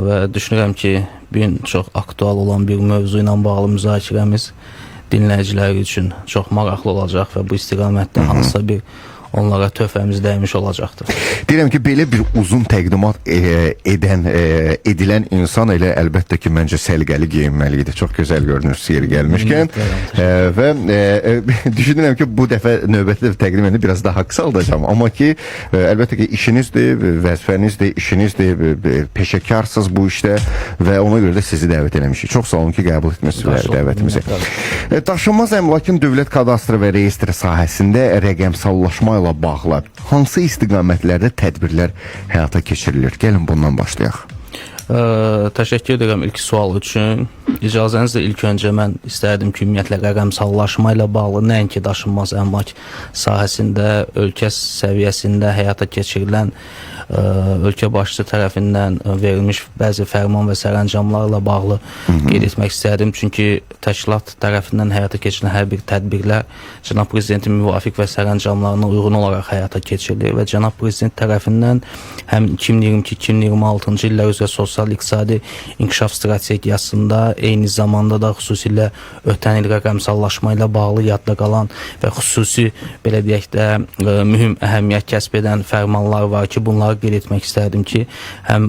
və düşünürəm ki, bu gün çox aktual olan bir mövzu ilə bağlı müzakirəmiz dinləyiciləri üçün çox maraqlı olacaq və bu istiqamətdə hansısa bir onlara töhfəmiz dəymiş olacaqdır. Deyirəm ki, belə bir uzun təqdimat edilən insan elə əlbəttə ki, məncə səliqəli geyinməlidir. Çox gözəl görünür yeri gəlmişkən. Və düşünürəm ki, bu dəfə növbəti təqdim edib biraz daha qısaldacağım. Amma ki, əlbəttə ki, işinizdir, vəzifənizdir, işinizdir, peşəkarsınız bu işdə və ona görə də sizi dəvət eləmişik. Çox sağ olun ki, qəbul etmişsiniz dəvətimizi. Daşınmaz əmlakın dövlət kadastrı və reyestri sahəsində rəqəmsallaşma ilə bağlı hansı istiqamətlərdə tədbirlər həyata keçirilir? Gəlin bundan başlayaq. Təşəkkür edirəm ilk sual üçün. İcazənizlə ilk öncə mən istərdim ki, ümumiyyətlə rəqəmsallaşma ilə bağlı nəinki daşınmaz əmlak sahəsində, ölkə səviyyəsində həyata keçirilən ölkə başçısı tərəfindən verilmiş bəzi fərman və sərəncamlarla bağlı qeyd etmək istərdim. Çünki təşkilat tərəfindən həyata keçirilən hər bir tədbirlər Cənab Prezidentin müvafiq və sərəncamlarına uyğun olaraq həyata keçirilir və Cənab Prezident tərəfindən həm 2022-2026-cı illər üzrə sosial-iqtisadi inkişaf strategiyasında, eyni zamanda da xüsusilə ötən il rəqəmsallaşma ilə bağlı yadda qalan və xüsusi, belə deyək də, mühüm əhəmiyyət kəsb edən fərmanlar var ki, bunları qeyd etmək istərdim ki, həm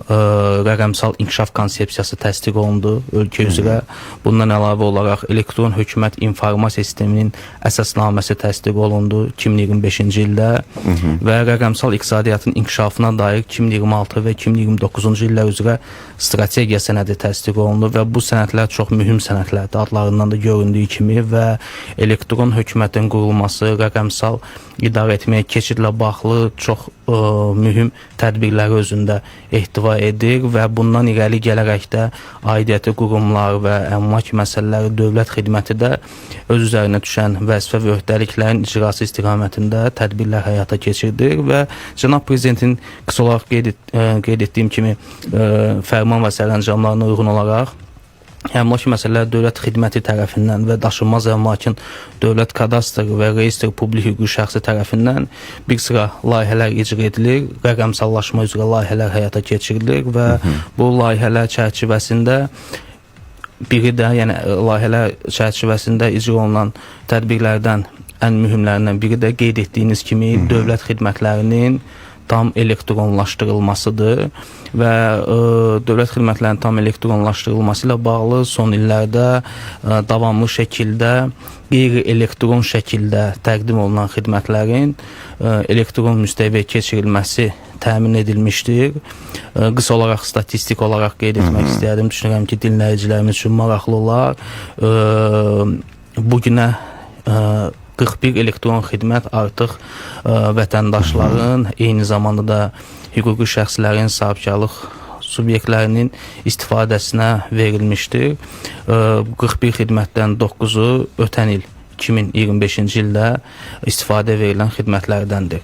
rəqəmsal inkişaf konsepsiyası təsdiq olundu ölkə üzrə. Bundan əlavə olaraq elektron hökumət informasiya sisteminin əsasnaməsi təsdiq olundu 2025-ci ildə və rəqəmsal iqtisadiyyatın inkişafına dair 2026 və 2029-cu illər üzrə strategiya sənədi təsdiq olundu və bu sənədlər çox mühüm sənədlərdir, adlarından da göründüyü kimi və elektron hökumətin qurulması, rəqəmsal idarə etməyə keçidlə bağlı çox mühüm tədbirləri özündə ehtiva edir və bundan irəli gələrək də aidiyyəti qurumlar və əmlak məsələləri dövlət xidməti də öz üzərinə düşən vəzifə və öhdəliklərin icrası istiqamətində tədbirlər həyata keçirdir və Cənab Prezidentin qısa olaraq qeyd etdiyim kimi fərman və sərəncamlarına uyğun olaraq əmlak məsələləri dövlət xidməti tərəfindən və daşınmaz əmlakın dövlət kadastr və reyestr publik hüquqi şəxsi tərəfindən bir sıra layihələr icra edilir, rəqəmsallaşma üzrə layihələr həyata keçirilir və bu layihələr çərçivəsində biri də, yəni layihələr çərçivəsində icra olunan tədbirlərdən ən mühümlərindən biri də qeyd etdiyiniz kimi dövlət xidmətlərinin tam elektronlaşdırılmasıdır və dövlət xidmətlərinin tam elektronlaşdırılması ilə bağlı son illərdə davamlı şəkildə qeyri-elektron şəkildə təqdim olunan xidmətlərin elektron müstəviyə keçirilməsi təmin edilmişdir. Qısa olaraq, statistik olaraq qeyd etmək istəyərdim. Düşünürəm ki, dinləyicilərimiz üçün maraqlı olar. Bugünə 41 elektron xidmət artıq vətəndaşların, eyni zamanda da hüquqi şəxslərin sahibkarlıq subyektlərinin istifadəsinə verilmişdir. 41 xidmətdən 9-u ötən il 2025-ci ildə istifadə verilən xidmətlərdəndir.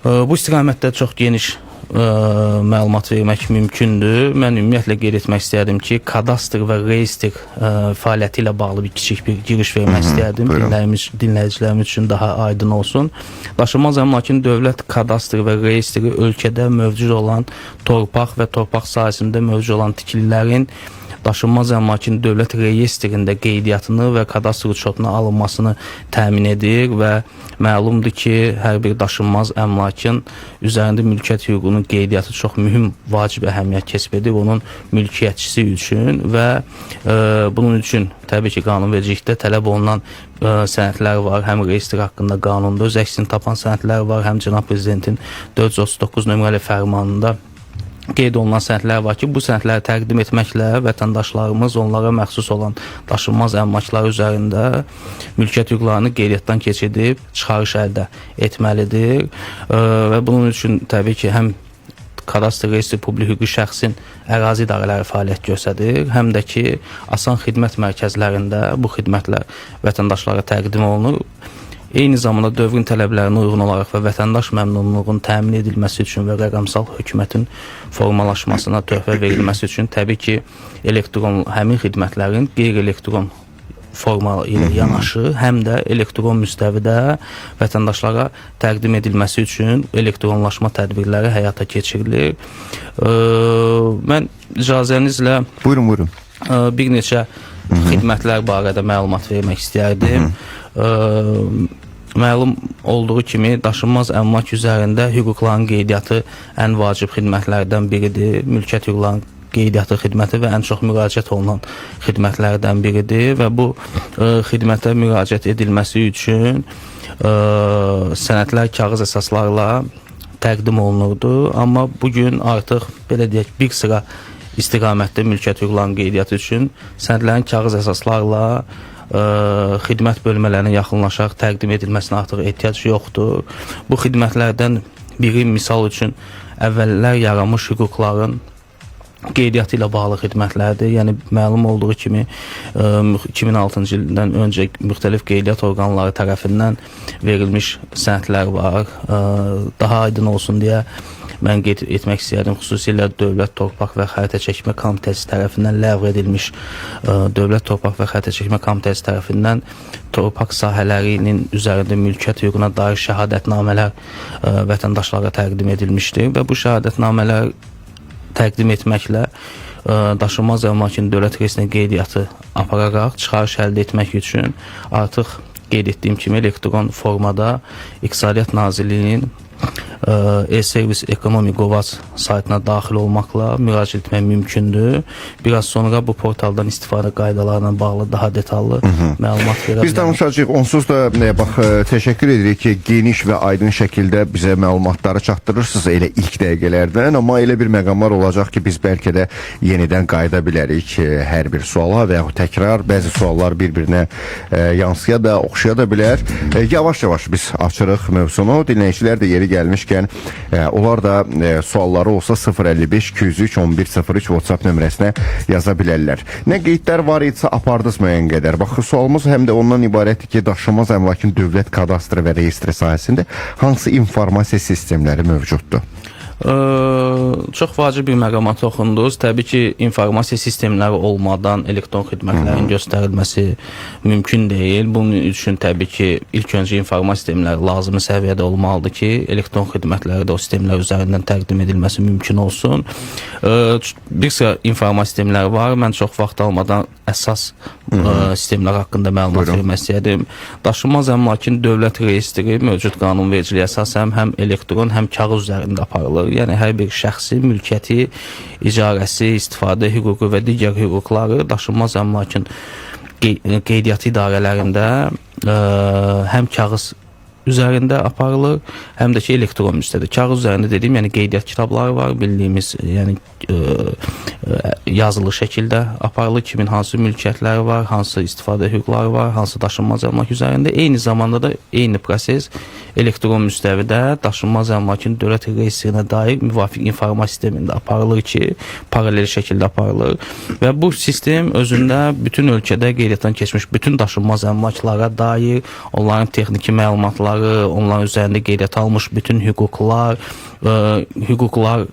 Bu istiqamətdə çox geniş məlumat vermək mümkündür. Mən ümumiyyətlə qeyd etmək istəyərdim ki, kadastr və reyestr fəaliyyəti ilə bağlı bir kiçik bir giriş vermək istəyərdim. Dinləyicilərimiz üçün daha aydın olsun. Daşınmaz əmlakın dövlət kadastr və reyestri ölkədə mövcud olan torpaq və torpaq sahəsində mövcud olan tikililərin daşınmaz əmlakın dövlət reyestrində qeydiyyatını və kadastr uçotuna alınmasını təmin edir və məlumdur ki, hər bir daşınmaz əmlakın üzərində mülkiyyət hüququnun qeydiyyatı çox mühüm, vacib əhəmiyyət kəsb edir onun mülkiyyətçisi üçün və bunun üçün təbii ki, qanunvericilikdə tələb olunan sənədlər var, həm reyestr haqqında qanunda öz əksini tapan sənədlər var, həm Cənab Prezidentin 439 nömrəli fərmanında qeyd olunan sənədlər var ki, bu sənədləri təqdim etməklə vətəndaşlarımız onlara məxsus olan daşınmaz əmlaklar üzərində mülkiyyət hüquqlarını qeydiyyatdan keçirdib çıxarış əldə etməlidir və bunun üçün təbii ki, həm kadastr reyestri publik hüquqi şəxsin ərazi idarələri fəaliyyət göstərir, həm də ki, asan xidmət mərkəzlərində bu xidmətlər vətəndaşlara təqdim olunur. Eyni zamanda dövrün tələblərinə uyğun olaraq və vətəndaş məmnunluğunun təmin edilməsi üçün və rəqəmsal hökumətin formalaşmasına töhfə verilməsi üçün təbii ki, həmin xidmətlərin qeyri-elektron forma ilə yanaşı, həm də elektron müstəvidə vətəndaşlara təqdim edilməsi üçün elektronlaşma tədbirləri həyata keçirilir. Mən icazənizlə Buyurun. bir neçə xidmətlər barədə məlumat vermək istərdim. Məlum olduğu kimi daşınmaz əmlak üzərində hüquqların qeydiyyatı ən vacib xidmətlərdən biridir. Mülkiyyət hüquqlarının qeydiyyatı xidməti və ən çox müraciət olunan xidmətlərdən biridir və bu xidmətə müraciət edilməsi üçün sənədlər kağız əsaslarla təqdim olunurdu. Amma bugün artıq belə deyək bir sıra istiqamətdə mülkiyyət hüquqlarının qeydiyyatı üçün sənədlərin kağız əsaslarla xidmət bölmələrinə yaxınlaşaraq təqdim edilməsinə artıq ehtiyac yoxdur. Bu xidmətlərdən biri misal üçün əvvəllər yaranmış hüquqların qeydiyyatı ilə bağlı xidmətlərdir. Yəni məlum olduğu kimi 2006-cı ildən öncə müxtəlif qeydiyyat orqanları tərəfindən verilmiş sənədlər var. Daha aydın olsun deyə mən qeyd etmək istəyirəm, xüsusilə Dövlət Torpaq və Xəritə Çəkmə Komitəsi tərəfindən ləğv edilmiş Dövlət Torpaq və Xəritə Çəkmə Komitəsi tərəfindən torpaq sahələrinin üzərində mülkiyyət hüququna dair şəhadətnamələr vətəndaşlara təqdim edilmişdir və bu şəhadətnamələr təqdim etməklə daşınmaz əmlakın dövlət reyestrinə qeydiyyatı apararaq çıxarış əldə etmək üçün artıq qeyd etdiyim kimi elektron formada İqtisadiyyat Nazirliyinin e-servis ekonomi Qovaz saytına daxil olmaqla müraciət etmək mümkündür. Biraz sonra bu portaldan istifadə qaydalarına bağlı daha detallı məlumat verə Biz danışacağıq. Onsuz da bax təşəkkür edirik ki, geniş və aydın şəkildə bizə məlumatları çatdırırsınız elə ilk dəqiqələrdən, amma elə bir məqamlar olacaq ki, biz bəlkə də yenidən qayıda bilərik hər bir suala və yaxud təkrar bəzi suallar bir-birinə yansıya da, oxşaya da bilər. Yavaş-yavaş biz açırıq mövzunu. Dinləyicilər də yeri gəlmişkən onlar da sualları olsa 055-203-1103 WhatsApp nömrəsinə yaza bilərlər. Nə qeydlər var idisə apardınız müəyyən qədər. Bax, sualımız həm də ondan ibarətdir ki, daşınmaz əmlakın dövlət kadastrı və reyestri sahəsində hansı informasiya sistemləri mövcuddur? Çox vacib bir məqama toxundunuz. Təbii ki, informasiya sistemləri olmadan elektron xidmətlərin göstərilməsi mümkün deyil. Bunun üçün təbii ki, ilk öncə informasiya sistemləri lazımi səviyyədə olmalıdır ki, elektron xidmətləri də o sistemlər üzərindən təqdim edilməsi mümkün olsun. Bir sıra informasiya sistemləri var. Mən çox vaxt almadan əsas sistemlər haqqında məlumat vermək istəyirəm. Daşınmaz əmlakın dövlət reyestri mövcud qanunvericiliyə əsasən həm elektron, həm kağız üzərində aparılır. Yəni hər bir şəxsin mülkiyyəti, icarəsi, istifadə hüququ və digər hüquqları daşınmaz əmlakın qeydiyyatı idarələrində həm kağız üzərində aparılır, həm də ki elektron müstəvidə. Kağız üzərində dediyim, yəni qeydiyyat kitabları var, bildiyimiz, yəni yazılı şəkildə aparılır, kimin hansı mülkiyyətləri var, hansı istifadə hüquqları var, hansı daşınmaz əmlak üzərində. Eyni zamanda da eyni proses elektron müstəvidə daşınmaz əmlakın dövlət reyestrinə dair müvafiq informasiya sistemində aparılır ki, paralel şəkildə aparılır və bu sistem özündə bütün ölkədə qeydiyyatdan keçmiş bütün daşınmaz əmlaklara dair onların texniki məlumatları, onların üzərində qeydiyyat almış bütün hüquqlar, hüquqları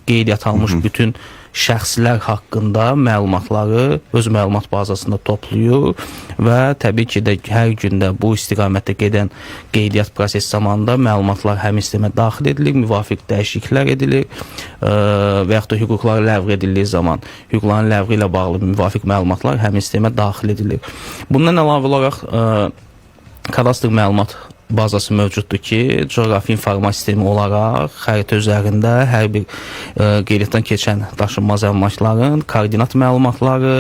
qeydiyyat almış bütün şəxslər haqqında məlumatları öz məlumat bazasında toplayır və təbii ki də hər gündə bu istiqamətdə gedən qeydiyyat prosesi zamanında məlumatlar həm sistemə daxil edilir, müvafiq dəyişikliklər edilir və yaxud da hüquqlar ləğv edildiyi zaman hüquqların ləğvi ilə bağlı müvafiq məlumatlar həm sistemə daxil edilir. Bundan əlavə olaraq kadastr məlumat bazası mövcuddur ki, coğrafi informasiya sistemi olaraq xəritə üzərində hər bir qeydiyyatdan keçən daşınmaz əmlakların koordinat məlumatları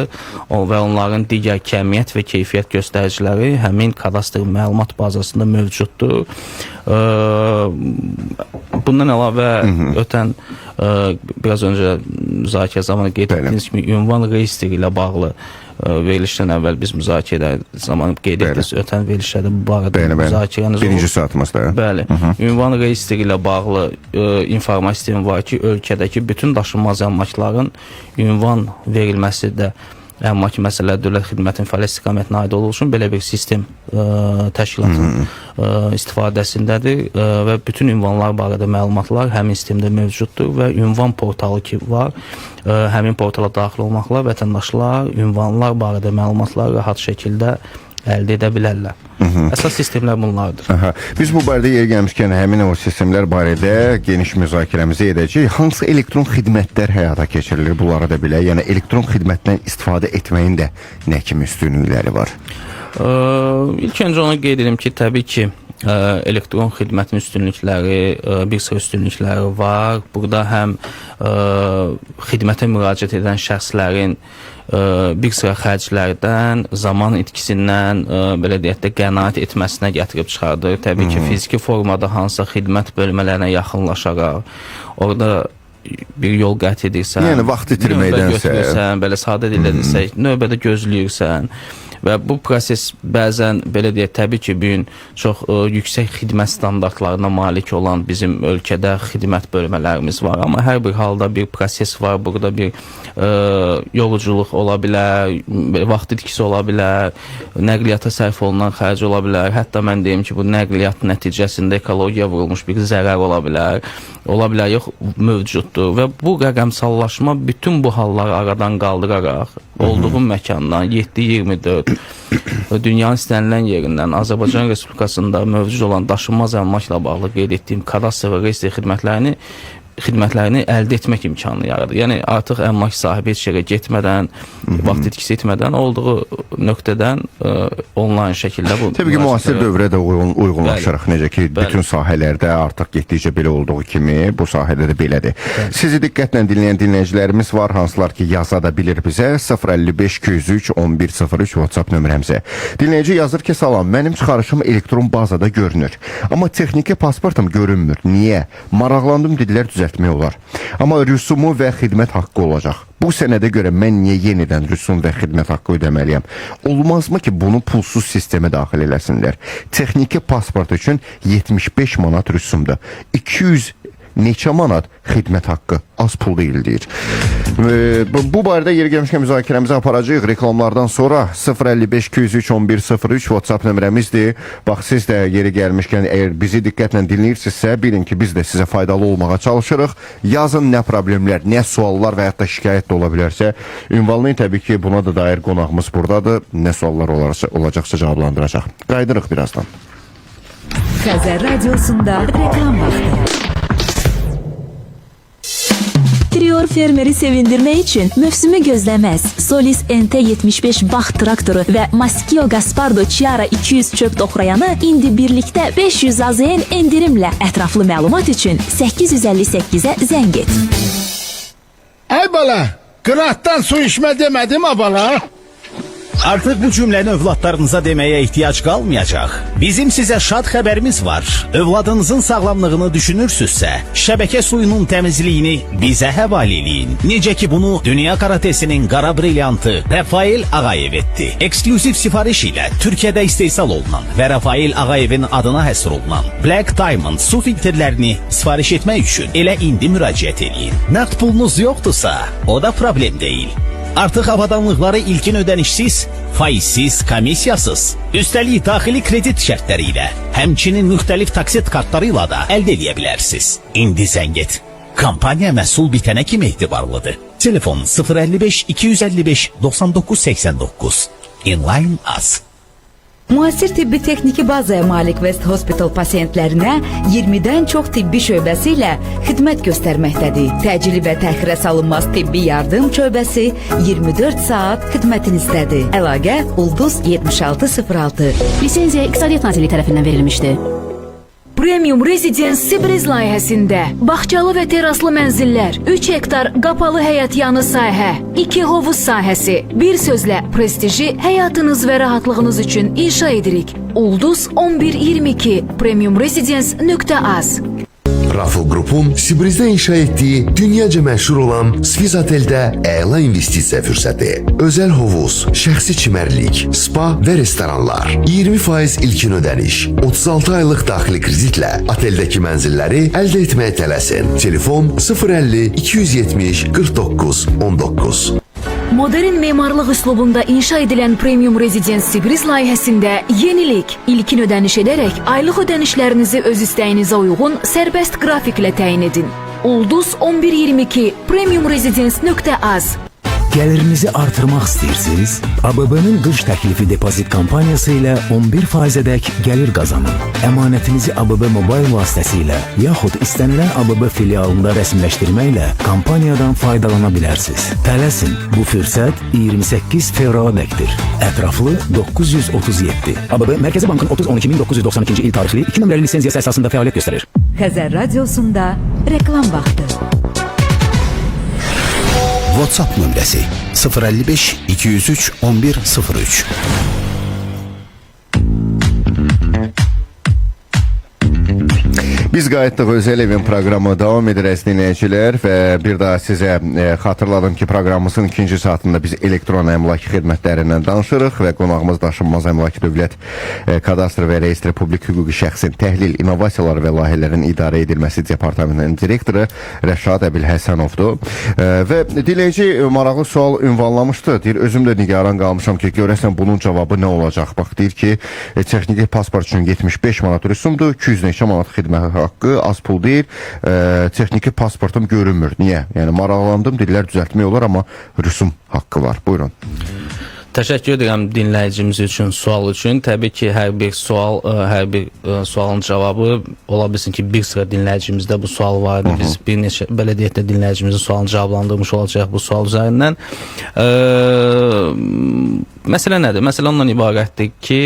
və onların digər kəmiyyət və keyfiyyət göstəriciləri həmin kadastr məlumat bazasında mövcuddur. Bundan əlavə ötən biraz öncə müzakirə zamanı qeyd etdiyiniz kimi ünvan reyestri ilə bağlı verilişdən əvvəl biz müzakirə zamanı qeyd etdiniz. Ötən verilişlərdə bu barədə müzakirəniz olur. Birinci saatımızda. Bəli. Ünvan reyestri ilə bağlı informasiya sistemi var ki, ölkədəki bütün daşınmaz əmlakların ünvan verilməsi də əmlak məsələləri dövlət xidmətinin fəaliyyət istiqamətinə aid olduğu üçün belə bir sistem təşkilatın istifadəsindədir və bütün ünvanlar barədə məlumatlar həmin sistemdə mövcuddur və ünvan portalı ki var, həmin portala daxil olmaqla vətəndaşlar ünvanlar barədə məlumatlar rahat şəkildə əldə edə bilərlər. Əsas sistemlər bunlardır. Biz bu barədə yer gəlmişkən həmin o sistemlər barədə geniş müzakirəmizi edəcəyik. Hansı elektron xidmətlər həyata keçirilir bunlara da belə? Yəni elektron xidmətdən istifadə etməyin də nə kimi üstünlükləri var? İlk öncə onu qeyd edim ki, təbii ki, elektron xidmətin üstünlükləri, bir sıra üstünlükləri var. Burada həm xidmətə müraciət edən şəxslərin bir sıra xərclərdən, zaman itkisindən, belə deyək də, qənaət etməsinə gətirib çıxardır. Təbii ki, fiziki formada hansısa xidmət bölmələrinə yaxınlaşaraq, orada bir yol qət edirsən, yəni vaxt itirməkdənsə, belə sadə dillə desək, növbədə gözləyirsən. Və bu proses bəzən, belə deyək, təbii ki, bu gün çox yüksək xidmət standartlarına malik olan bizim ölkədə xidmət bölmələrimiz var. Amma hər bir halda bir proses var, burada bir yoruculuq ola bilər, vaxt itkisi ola bilər, nəqliyyata sərf olunan xərc ola bilər. Hətta mən deyim ki, bu nəqliyyat nəticəsində ekologiya vurulmuş bir zərər ola bilər. Ola bilər, yox, mövcuddur. Və bu rəqəmsallaşma bütün bu halları aradan qaldıraraq, olduğum məkandan 7-24 dünyanın istənilən yerindən Azərbaycan Respublikasında mövcud olan daşınmaz əmlakla bağlı qeyd etdiyim kadastr və reyestr xidmətlərini əldə etmək imkanı yaradır. Yəni artıq əmlak sahibi heç yerə getmədən, vaxt itkisi etmədən olduğu nöqtədən onlayn şəkildə bu. Təbii ki, müasir dövrə də uyğunlaşırıq. Necə ki, bütün sahələrdə artıq getdikcə belə olduğu kimi bu sahədə də belədir. Sizi diqqətlə dinləyən dinləyicilərimiz var, hansılar ki, yaza da bilir bizə 055 203 1103 WhatsApp nömrəmizə. Dinləyici yazır ki, salam, mənim çıxarışım elektron bazada görünür. Amma texniki pasportum görünmür. Niyə? Maraqlandım, dedilər düzəltmək olar. Amma rüsumu və xidmət haqqı olacaq. Bu sənədə görə mən niyə yenidən rüsum və xidmət haqqı ödəməliyəm? Olmazmı ki, bunu pulsuz sistemə daxil eləsinlər? Texniki pasport üçün 75 manat rüsumdur. 200 neçə manat xidmət haqqı, az pul deyil deyir. Bu barədə yeri gəlmişkən müzakirəmizi aparacağıq. Reklamlardan sonra 055 203 1103 WhatsApp nömrəmizdir. Bax, siz də yeri gəlmişkən əgər bizi diqqətlə dinləyirsinizsə, bilin ki, biz də sizə faydalı olmağa çalışırıq. Yazın nə problemlər, nə suallar və hətta şikayət də ola bilərsə, ünvanlayın. Təbii ki, buna da dair qonağımız buradadır. Nə suallar olacaqsa cavablandıracaq. Qaydırıq birazdan. Xəzər Radiosunda reklam vaxtı. Trior fermeri sevindirmək üçün mövsümü gözləməz. Solis NT75 Bax traktoru və Maskio Gaspardo Chiara 200 çöp toxrayanı indi birlikdə 500 AZN endirimlə. Ətraflı məlumat üçün 858-ə zəng et. Ay bala, qıratdan su içmə demədim ha bala. Artık bu cümleni övladlarınıza demeye ihtiyaç kalmayacak. Bizim size şad haberimiz var. Övladınızın sağlamlığını düşünürsünüzsə, şəbəkə suyunun təmizliyini bizə həvalə eləyin. Necə ki bunu Dünya Karatesinin qara brilyantı Rafael Ağayev etdi. Ekskluziv sifariş ilə Türkiyədə istehsal olunan və Rafael Ağayevin adına həsr olunan Black Diamond su filtrlərini sifariş etmək üçün elə indi müraciət eləyin. Nəqd pulunuz yoxdursa, o da problem deyil. Artık avadanlıqları ilkin ödənişsiz, faizsiz, komissiyasız, üstəlik daxili kredit şərtləriyle, həmçinin müxtəlif taksit kartlarıyla da əldə edə bilərsiniz. İndi zəng et. Kampanya məhsul bitənə kimi etibarlıdır. Telefon 055 255 9989. Inline Az. Müasir tibbi texniki bazaya malik West Hospital pasiyentlərinə 20-dən çox tibbi şöbəsi ilə xidmət göstərməkdədir. Təcili və təxirə salınmaz tibbi yardım şöbəsi 24 saat xidmətinizdədir. Əlaqə Ulduz 7606. Lisenziya İqtisadiyyat Nazirliyi tərəfindən verilmişdir. Premium Residence Sibiriz layihəsində bağçalı və teraslı mənzillər, 3 hektar qapalı həyət yanı sahə, 2 hovuz sahəsi, bir sözlə prestiji həyatınız və rahatlığınız üçün inşa edirik. Ulduz 1122 premiumresidence.az. Raffle Group'un Sibriz'də inşa etdiyi dünyaca məşhur olan Swiss Otel'də əla investisiya fürsəti. Özəl hovuz, şəxsi çimərlik, spa və restoranlar, 20% ilkin ödəniş, 36 aylıq daxili kreditlə oteldəki mənzilləri əldə etməyə tələsin. Telefon 050 270 49 19. Modern memarlıq üslubunda inşa edilən Premium Residence Sibris layihəsində yenilik. İlkin ödəniş edərək aylıq ödənişlərinizi öz istəyinizə uyğun sərbəst qrafiklə təyin edin. Ulduz 1122 premiumresidence.az. Gəlirinizi artırmaq istəyirsiniz? ABB-nin qış təklifi depozit kampaniyası ilə 11%-ədək gəlir qazanın. Əmanətinizi ABB mobil vasitəsilə yaxud istənilən ABB filialında rəsmiləşdirməklə kampaniyadan faydalana bilərsiniz. Tələsin, bu fürsət 28 fevraladəkdir. Ətraflı 937. ABB Mərkəzi Bankın 30-12-1992-ci il tarixli 2 nömrəli lisenziyası əsasında fəaliyyət göstərir. Xəzər Radiosunda reklam vaxtı. WhatsApp nömrəsi 055 203 1103. Biz qayıtdıq, Özəl Evin proqramı davam edir əziz dinləyicilər və bir daha sizə xatırladım ki, proqramımızın ikinci saatında biz elektron əmlak xidmətlərindən danışırıq və qonağımız Daşınmaz Əmlak Dövlət Kadastr və Reyestr Publik Hüquqi Şəxsin Təhlil, İnnovasiyalar və Layihələrin İdarə Edilməsi Departamentinin direktoru Rəşad Əbil Həsənovdur. Və dinləyici maraqlı sual ünvanlamışdı. Deyir, özüm də nigaran qalmışam ki, görəsən bunun cavabı nə olacaq? Bax, deyir ki, texniki pasport üçün 75 manat rüsumdur, 200 neçə manat xidmət haqqı, az pul deyil, texniki pasportum görünmür. Niyə? Yəni, maraqlandım, dillər düzəltmək olar, amma rüsum haqqı var. Buyurun. Təşəkkür edirəm dinləyicimiz üçün, sual üçün. Təbii ki, hər bir sualın cavabı ola bilsin ki, bir sıra dinləyicimizdə bu sual vardı. Biz bir neçə, belə deyək də, dinləyicimizin sualını cavablandırmış olacaq bu sual üzərindən. Məsələ nədir? Məsələ ondan ibarətdir ki,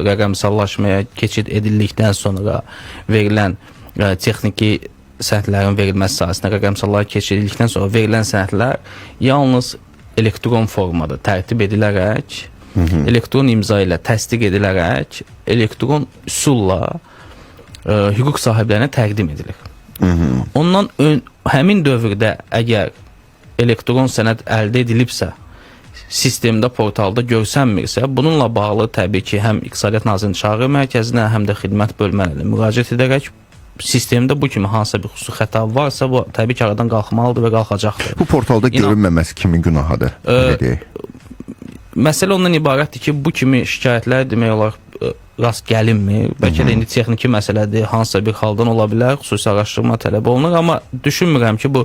rəqəmsallaşmaya keçid edildikdən sonra verilən texniki sənədlərin verilməsi sahəsində rəqəmsallara keçirildikdən sonra verilən sənədlər yalnız elektron formada tərtib edilərək, elektron imza ilə təsdiq edilərək, elektron üsulla hüquq sahiblərinə təqdim edilir. Ondan həmin dövrdə əgər elektron sənəd əldə edilibsə, sistemdə, portalda görsənmirsə, bununla bağlı təbii ki, həm İqtisadiyyat Nazirliyinin Çağrı Mərkəzinə, həm də xidmət bölmələrine müraciət edərək sistemdə bu kimi hansısa bir xüsusi xəta varsa, bu təbii ki, aradan qalxmalıdır və qalxacaqdır. Bu portalda görünməməsi kimin günahıdır? Məsələ ondan ibarətdir ki, bu kimi şikayətlər demək olar rast gəlinmir. Bəlkə də indi texniki məsələdir, hansısa bir haldan ola bilər, xüsusi araşdırma tələb olunur, amma düşünmürəm ki, bu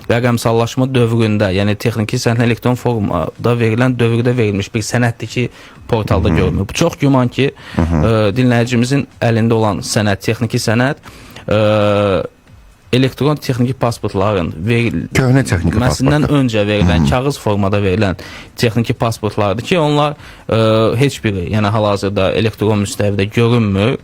rəqəmsallaşma dövründə, yəni texniki sənədlə elektron formada verilən dövrdə verilmiş bir sənəddir ki, portalda görünmür. Bu çox güman ki, dinləyicimizin əlində olan sənəd, texniki sənəd elektron texniki pasportların köhnə texniki pasportlardan öncə verilən, kağız formada verilən texniki pasportlardır ki, onlar heç biri, yəni hal-hazırda elektron müstəvidə görünmür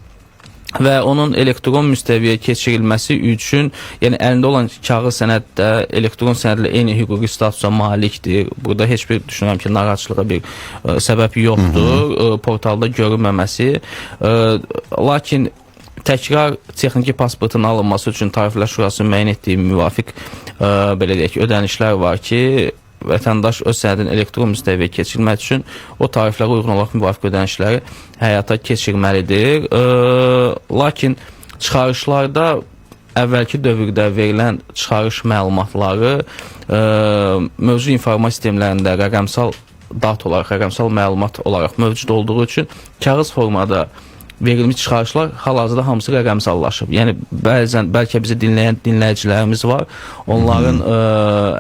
və onun elektron müstəviyə keçirilməsi üçün, yəni əlində olan kağız sənəddə elektron sənədlə eyni hüquqi statusa malikdir. Burada heç bir düşünürəm ki, narahatçılığa bir səbəb yoxdur, portalda görünməməsi. Lakin təkrar texniki pasportun alınması üçün Tariflər Şurasının müəyyən etdiyi müvafiq belə deyək, ödənişlər var ki, vətəndaş öz sənədin elektron müstəviyə keçirilmək üçün o tariflərə uyğun olaraq müvafiq ödənişləri həyata keçirməlidir. Lakin çıxarışlarda əvvəlki dövrdə verilən çıxarış məlumatları mövzu informasiya sistemlərində rəqəmsal dat olaraq, rəqəmsal məlumat olaraq mövcud olduğu üçün kağız formada verilmiş çıxarışlar hal-hazırda hamısı rəqəmsallaşıb. Yəni, bəzən, bəlkə bizi dinləyən dinləyicilərimiz var, onların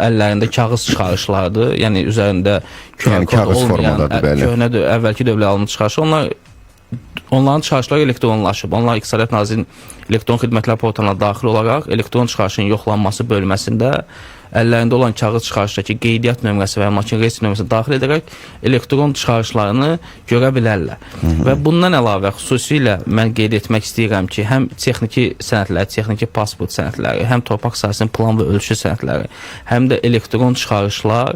əllərində kağız çıxarışlardır, yəni üzərində kağız olmayan, köhnə əvvəlki dövrdə alınmış çıxarışlar, onların çıxarışları elektronlaşıb. Onlar İqtisadiyyat Nazirliyinin elektron xidmətlər portalına daxil olaraq elektron çıxarışın yoxlanması bölməsində əllərində olan kağız çıxarışdakı qeydiyyat nömrəsi və makin reyestr nömrəsini daxil edərək elektron çıxarışlarını görə bilərlər. Və bundan əlavə xüsusilə mən qeyd etmək istəyirəm ki, həm texniki sənədləri, texniki pasport sənədləri, həm torpaq sahəsinin plan və ölçü sənədləri, həm də elektron çıxarışlar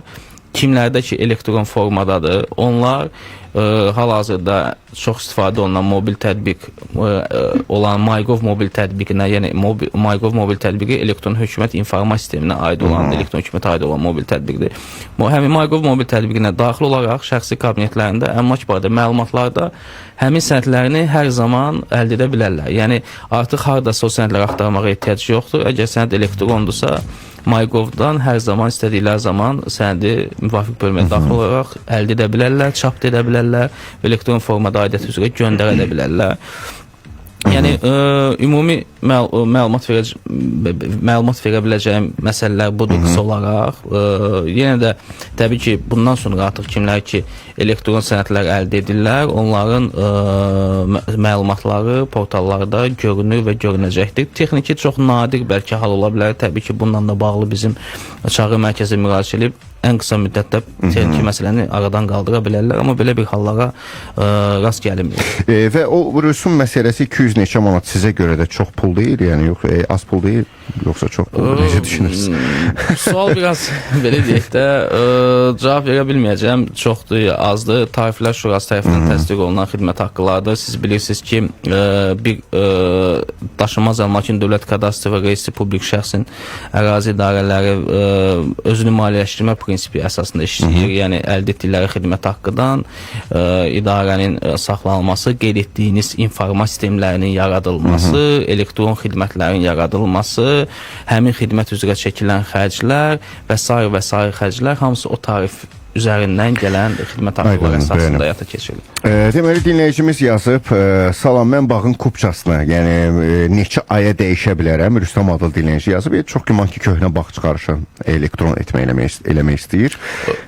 kimlərdə ki, elektron formadadır, onlar hal-hazırda çox istifadə olunan mobil tətbiq olan MyGov mobil tətbiqinə, yəni MyGov mobil tətbiqi elektron hökumət informasiya sisteminə aid olan, elektron hökumətə aid olan mobil tətbiqdir. Həmin MyGov mobil tətbiqinə daxil olaraq şəxsi kabinetlərində əmlak barədə məlumatlarda həmin sənədlərini hər zaman əldə edə bilərlər. Yəni, artıq haradasa o sənədləri axtarmağa ehtiyac yoxdur. Əgər sənəd elektrondusa, MyGov-dan hər zaman istədikləri zaman sənədi müvafiq bölməyə daxil olaraq əldə edə bilərlər, çap edə bilərlər, elektron formada aidiyyəti üzrə göndərə də bilərlər. Yəni ümumi məlumat verə biləcəyim məsələlər budur qısa olaraq. Yenə də təbii ki, bundan sonra artıq kimlər ki elektron sənədlər əldə edirlər, onların məlumatları portallarda görünür və görünəcəkdir. Texniki çox nadir bəlkə hal ola bilər. Təbii ki, bununla da bağlı bizim çağrı mərkəzinə müraciət edib ən qısa müddətdə texniki məsələni aradan qaldıra bilərlər, amma belə bir hallara rast gəlinmir. Və o rüsum məsələsi 200 neçə manat sizə görə də çox pul deyil, yəni yox, az pul deyil, yoxsa çox pul, necə düşünürsünüz? Sual biraz belə deyək də cavab verə bilməyəcəm, çoxdur, azdır. Tariflər Şurası tərəfindən təsdiq olunan xidmət haqqılardır. Siz bilirsiniz ki, bir daşınmaz əmlakın dövlət kadastri və reyestri publik şəxsin ərazi idarələri özünü maliyyələşdirmə prinsipi əsasında işləyir. Yəni əldə etdikləri xidmət haqqıdan idarənin saxlanılması, qeyd etdiyiniz informasiya sistemlərinin yaradılması, elektron xidmətlərin yaradılması, həmin xidmət üzrə çəkilən xərclər və sair xərclər hamısı o tarif üzərindən gələn xidmət haqqıları əsasında həyata keçirilir. Deməli, dinləyicimiz yazıb, salam, mən bağın kupçasını, yəni neçə aya dəyişə bilərəm? Rüstəm adlı dinləyici yazıb, çox güman ki, köhnə bağ çıxarışı elektron eləmək istəyir.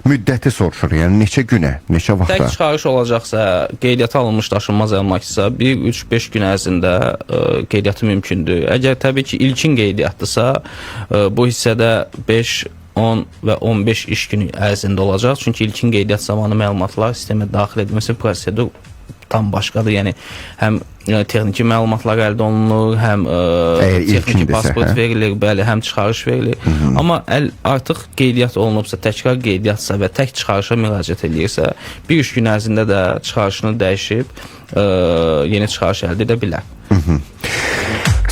Müddəti soruşur, yəni neçə günə, neçə vaxta? Tək çıxarış olacaqsa, qeydiyyata alınmış daşınmaz əmlaksa 1-3-5 gün ərzində qeydiyyatı mümkündür. Əgər təbii ki, ilkin qeydiyyatdırsa, bu hissədə 5, 10 və 15 iş günü ərzində olacaq. Çünki ilkin qeydiyyat zamanı məlumatlar sistemə daxil edilməsi prosedur tam başqadır. Yəni həm texniki məlumatlar əldə olunur, həm texniki pasport verilir, bəli, həm çıxarış verilir. Amma artıq qeydiyyat olunubsa, təkrar qeydiyyatsa və tək çıxarışa müraciət edirsə, bir iş gün ərzində də çıxarışını dəyişib yeni çıxarış əldə edə bilər.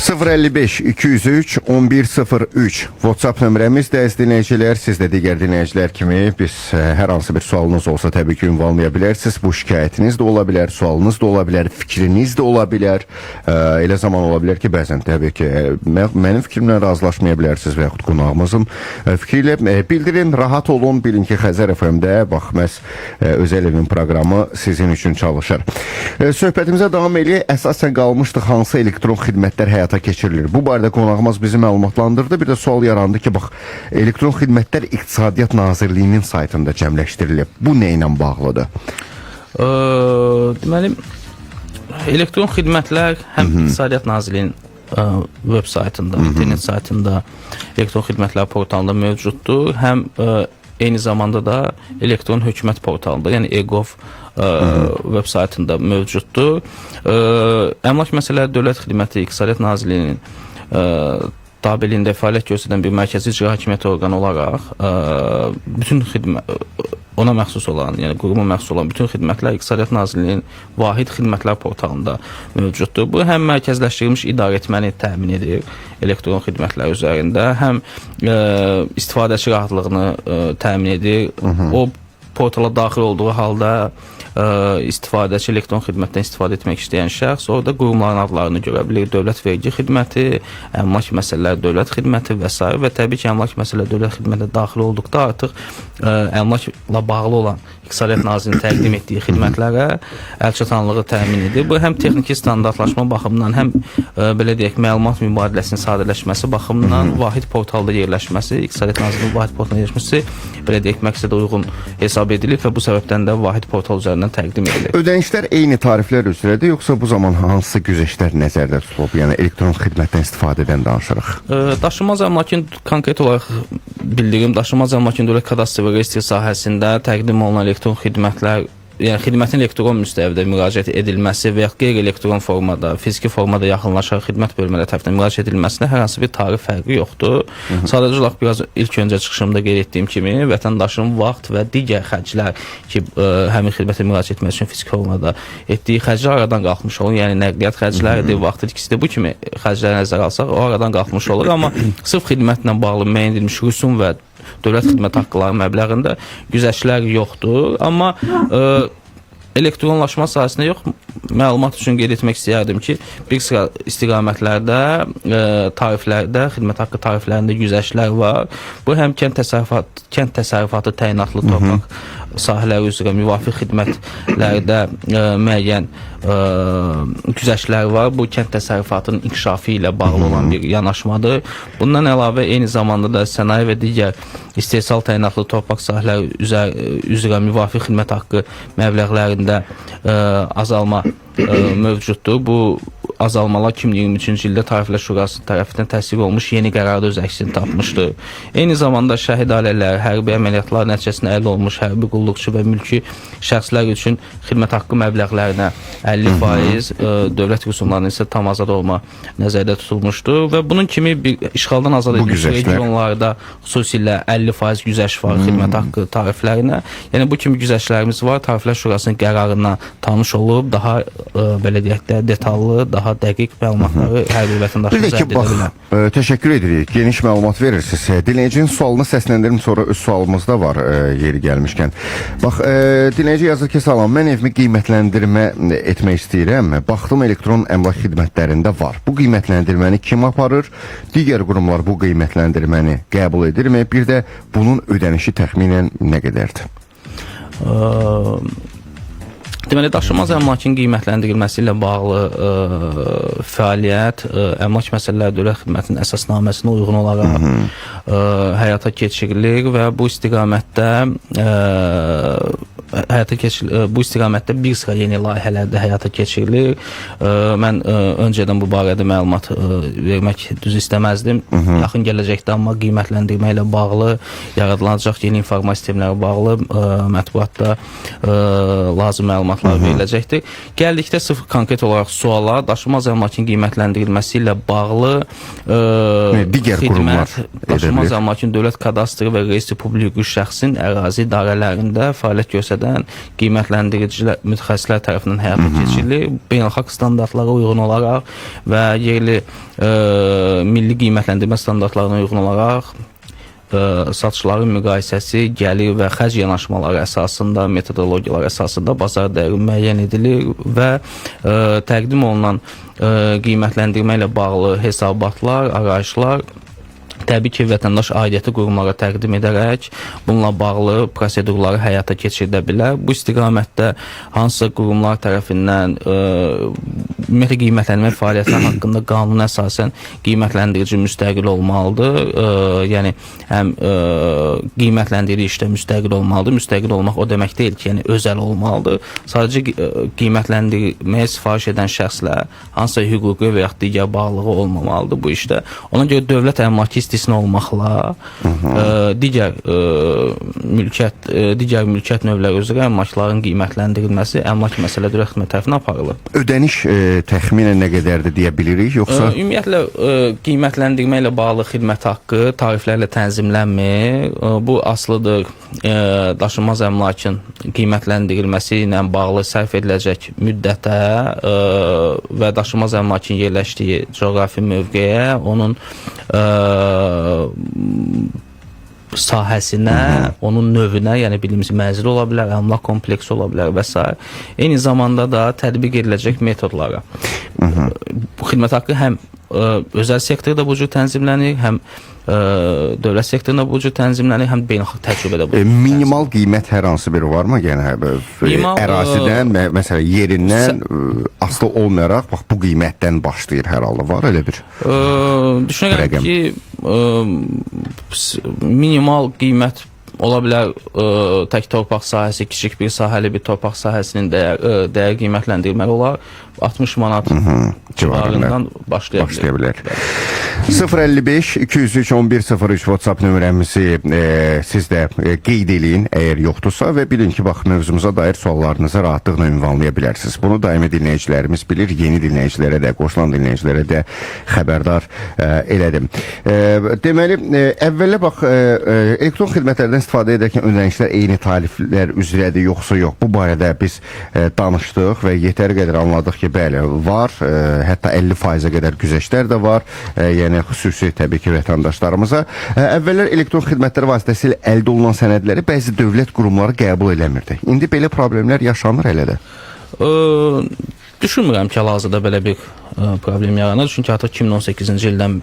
055-203-1103 WhatsApp nömrəmiz də dinləyicilər, siz də digər dinləyicilər kimi biz hər hansı bir sualınız olsa təbii ki ünvanlaya bilərsiniz. Bu şikayətiniz də ola bilər, sualınız da ola bilər, fikriniz də ola bilər. Elə zaman ola bilər ki, bəzən təbii ki mənim fikrimlə razılaşmaya bilərsiniz və yaxud qonağımızın fikri ilə bildirin, rahat olun, bilin ki Xəzər FM-də bax məhz Özəl Evin proqramı sizin üçün çalışır. Söhbətimizə davam eləyək. Əsasən qalmışdıq hansı elektron xidmətlər həyata keçirilir. Bu barədə qonağımız bizi məlumatlandırdı. Bir də sual yarandı ki, bax, elektron xidmətlər İqtisadiyyat Nazirliyinin saytında cəmləşdirilib. Bu nə ilə bağlıdır? Deməli, elektron xidmətlər həm İqtisadiyyat Nazirliyinin web saytında, internet saytında, elektron xidmətlər portalında mövcuddur. Həm eyni zamanda da elektron hökumət portalında, yəni e-gov web saytında mövcuddur. Əmlak Məsələləri Dövlət Xidməti İqtisadiyyat Nazirliyinin tabeliyində fəaliyyət göstərən bir mərkəzi icra hakimiyyəti orqanı olaraq bütün ona məxsus olan, yəni quruma məxsus olan bütün xidmətlər İqtisadiyyat Nazirliyinin vahid xidmətlər portalında mövcuddur. Bu həm mərkəzləşdirilmiş idarəetməni təmin edir elektron xidmətlər üzərində, həm istifadəçi rahatlığını təmin edir. O portala daxil olduğu halda istifadəçi elektron xidmətdən istifadə etmək istəyən şəxs orada qurumların adlarını görə bilir. Dövlət Vergi Xidməti, Əmlak Məsələləri Dövlət Xidməti və s. və təbii ki, Əmlak Məsələləri Dövlət Xidmətinə daxil olduqda artıq əmlakla bağlı olan İqtisadiyyat Nazirliyinin təqdim etdiyi xidmətlərə əlçatanlığı təmin edir. Bu həm texniki standartlaşma baxımından, həm belə deyək, məlumat mübadiləsinin sadələşməsi baxımından vahid portalda yerləşməsi, İqtisadiyyat Nazirliyinin vahid portalda yerləşməsi belə deyək, məqsədə uyğun hesab edilib və bu səbəbdən də vahid portal üzərindən təqdim edilir. Ödənişlər eyni tariflər üzrədir, yoxsa bu zaman hansı güzəştlər nəzərdə tutulub? Yəni elektron xidmətdən istifadədən danışırıq. Daşınmaz əmlakın konkret olaraq bildirim, daşınmaz əmlakın dövlət kadastri və reyestri sahəsində təqdim olunan elektron xidmətlər, yəni xidmətin elektron müstəvidə müraciət edilməsi və ya qeyri-elektron formada, fiziki formada yaxınlaşaraq xidmət bölmələri tərəfindən müraciət edilməsində hər hansı bir tarif fərqi yoxdur. Sadəcə olaraq biraz ilk öncə çıxışımda qeyd etdiyim kimi vətəndaşın vaxt və digər xərclər ki, həmin xidmətə müraciət etmək üçün fiziki formada etdiyi xərclər aradan qalxmış olur. Yəni nəqliyyat xərcləridir, vaxt itkisidir. Bu kimi xərcləri nəzərə alsaq, o aradan qalxmış olur. Amma sırf xidmətlə bağlı müəyyən edilmiş rüsum və dövlət xidmət haqqıları məbləğində güzəştlər yoxdur. Amma elektronlaşma sahəsində yox, məlumat üçün qeyd etmək istəyərdim ki, bir sıra istiqamətlərdə, tariflərdə, xidmət haqqı tariflərində güzəştlər var. Bu həm kənd təsərrüfatı təyinatlı torpaq sahələri üzrə müvafiq xidmətlərdə müəyyən güzəştlər var. Bu kənd təsərrüfatının inkişafı ilə bağlı olan bir yanaşmadır. Bundan əlavə eyni zamanda da sənaye və digər istehsal təyinatlı torpaq sahələri üzrə müvafiq xidmət haqqı məbləğlərində azalma mövcuddur. Bu azalmalar 2023-cü ildə Tariflər Şurası tərəfindən təsdiq olmuş yeni qərarda öz əksini tapmışdır. Eyni zamanda şəhid ailələri, hərbi əməliyyatlar nəticəsində əldə olmuş hərbi qulluqçu və mülki şəxslər üçün xidmət haqqı məbləğlərinə 50%, dövlət rüsumlarının isə tam azad olma nəzərdə tutulmuşdur və bunun kimi bir işğaldan azad edilmiş regionlarda xüsusilə 50% güzəş var xidmət haqqı tariflərinə. Yəni bu kimi güzəşlərimiz var. Tariflər Şurasının qərarına tanış olub, daha belə deyək də detallı, daha dəqiq məlumatları hər bir vətəndaşımız əldə edə bilər. Təşəkkür edirik. Geniş məlumat verirsiniz. Dinləyicinin sualını səsləndirim, sonra öz sualımız da var yeri gəlmişkən. Bax, dinləyici yazır ki, salam, mən evimi qiymətləndirmə etmək istəyirəm. Baxdım, elektron əmlak xidmətlərində var. Bu qiymətləndirməni kim aparır? Digər qurumlar bu qiymətləndirməni qəbul edirmi? Bir də bunun ödənişi təxminən nə qədərdir? Deməli, daşınmaz əmlakın qiymətləndirilməsi ilə bağlı fəaliyyət Əmlak Məsələləri Dövlət Xidmətinin əsasnaməsinə uyğun olaraq həyata keçirilir və bu istiqamətdə bir sıra yeni layihələrdə həyata keçirilir. Mən öncədən bu barədə məlumat vermək düz istəməzdim. Yaxın gələcəkdə amma qiymətləndirmə ilə bağlı, yaradılacaq yeni informasiya sistemləri bağlı mətbuatda lazım məlumatlar veriləcəkdir. Gəldikdə konkret olaraq suala, daşınmaz əmlakın qiymətləndirilməsi ilə bağlı digər qurumlar, daşınmaz əmlakın dövlət kadastri və reyestri publik hüquqi şəxsin ərazi idarələrində fəaliyyət göstərən qiymətləndiricilər, mütəxəssislər tərəfindən həyata keçirilir. Beynəlxalq standartlara uyğun olaraq və yerli milli qiymətləndirmə standartlarına uyğun olaraq satışların müqayisəsi, gəlir və xərc yanaşmaları əsasında, metodologiyalar əsasında bazar dəyəri müəyyən edilir və təqdim olunan qiymətləndirmə ilə bağlı hesabatlar, arayışlar təbii ki, vətəndaş aidiyyəti qurumlara təqdim edərək bununla bağlı prosedurları həyata keçirdə bilər. Bu istiqamətdə hansısa qurumlar tərəfindən ümumiyyətlə qiymətləndirmə fəaliyyətləri haqqında qanuna əsasən qiymətləndirici müstəqil olmalıdır. Yəni, həm qiymətləndirici işdə müstəqil olmalıdır. Müstəqil olmaq o demək deyil ki, yəni özəl olmalıdır. Sadəcə qiymətləndirməyə sifariş edən şəxslər hansısa hüquqi və yaxud digər bağlılığı olmamalıdır bu işdə. Ona görə dövlət əmlakı istisna olmaqla digər mülkiyyət növləri üzrə əmlakların qiymətləndirilməsi Əmlak Məsələləri Dövlət Xidmət tərəfindən aparılır. Ödəniş təxminən nə qədərdir deyə bilirik, yoxsa? Ümumiyyətlə qiymətləndirmə ilə bağlı xidmət haqqı tariflərlə tənzimlənmir. Bu asılıdır daşınmaz əmlakın qiymətləndirilməsi ilə bağlı sərf ediləcək müddətə və daşınmaz əmlakın yerləşdiyi coğrafi mövqeyə, onun sahəsinə, onun növünə, yəni bildiğimiz mənzil ola bilər, əmlak kompleksi ola bilər və s. Eyni zamanda da tətbiq ediləcək metodlara. Xidmət haqqı həm özəl sektorda bu cür tənzimlənir, həm dövlət sektorunda bu cür tənzimlənir, həm beynəlxalq təcrübədə bu cür minimal qiymət hər hansı biri varmı? Yəni ərazidən, məsələn, yerindən asılı olmayaraq, bax, bu qiymətdən başlayır hər halda, var elə bir düşünürəm ki, minimal qiymət ola bilər tək torpaq sahəsi, kiçik bir sahəli bir torpaq sahəsinin dəyər qiymətləndirməli olar. 60 manat civarından başlaya bilər. 055-203-1103 WhatsApp nömrəmizi siz də qeyd eləyin, əgər yoxdursa və bilin ki, bax, mövzumuza dair suallarınızı rahatlıqla ünvanlaya bilərsiniz. Bunu daimi dinləyicilərimiz bilir, yeni dinləyicilərə də, qoşulan dinləyicilərə də xəbərdar elədim. Deməli, əvvəllə bax, elektron xidmətlərdən istifadə edərkən ödənişlər eyni tariflər üzrədir, yoxsa yox? Bu barədə biz danışdıq və yetəri qədər anladıq ki, bəli, var. Hətta 50%-ə qədər güzəştlər də var. Yəni, xüsusi təbii ki, vətəndaşlarımıza. Əvvəllər elektron xidmətlər vasitəsilə əldə olunan sənədləri bəzi dövlət qurumları qəbul eləmirdi. İndi belə problemlər yaşanır elə də. Düşünmürəm ki, hal-hazırda belə bir problem yaranır. Çünki artıq 2018-ci ildən